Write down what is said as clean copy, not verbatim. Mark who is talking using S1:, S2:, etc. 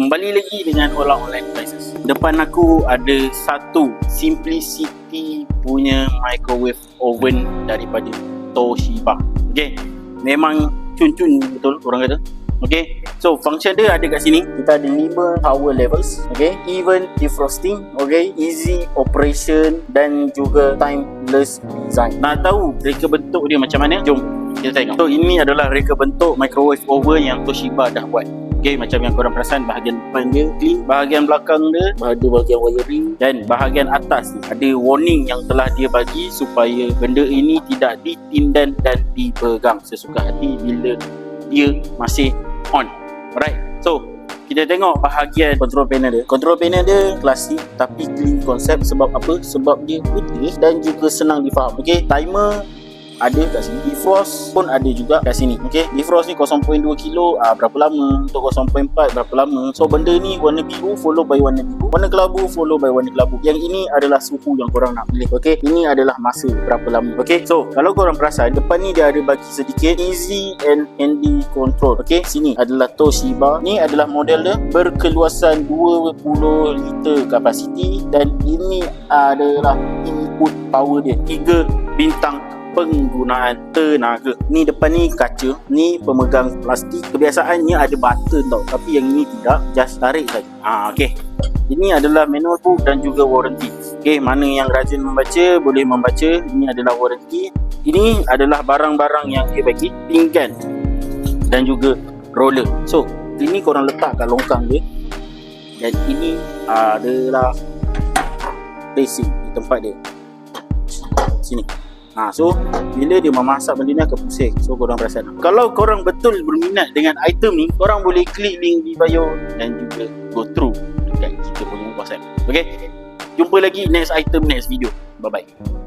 S1: Kembali lagi dengan All Out Online Devices. Depan aku ada satu Simplicity punya microwave oven daripada Toshiba. Okay, memang cun-cun betul orang kata. Okay, so function dia ada kat sini. Kita ada 5 power levels. Okay, even defrosting. Okay, easy operation dan juga timeless design. Nak tahu reka bentuk dia macam mana? Jom kita tengok. So ini adalah reka bentuk microwave oven yang Toshiba dah buat. Okay, macam yang korang perasan, bahagian depan dia clean, bahagian belakang dia ada bahagian wiring, dan bahagian atas ni ada warning yang telah dia bagi supaya benda ini tidak ditindan dan dipegang sesuka hati bila dia masih on. Alright, so kita tengok bahagian control panel dia. Control panel dia klasik tapi clean konsep. Sebab apa? Sebab dia putih dan juga senang difaham. Okay, timer ada kat sini, defrost pun ada juga kat sini. Okay, defrost ni 0.2 kilo berapa lama, untuk 0.4 berapa lama. So benda ni warna biru follow by warna biru, warna kelabu follow by warna kelabu. Yang ini adalah suhu yang korang nak pilih. Okay, ini adalah masa berapa lama. Okay, so kalau korang perasan depan ni dia ada bagi sedikit easy and handy control. Okay, sini adalah Toshiba. Ni adalah model dia berkeluasan 20 liter kapasiti, dan ini adalah input power dia 3 bintang penggunaan tenaga. Ni depan ni kaca, ni pemegang plastik. Kebiasaannya ada button tau, tapi yang ini tidak, just tarik saja. Okay, ini adalah manual book dan juga warranty. Okay, mana yang rajin membaca boleh membaca. Ini adalah warranty. Ini adalah barang-barang yang dia bagi, pinggan dan juga roller. So ini korang letak kat longkang dia, dan ini adalah placing di tempat dia sini. So bila dia memasak benda ni akan pusing. So korang perasan. Kalau korang betul berminat dengan item ni, korang boleh klik link di bio dan juga go through dekat kita punya WhatsApp. Okay, jumpa lagi next item, next video. Bye bye.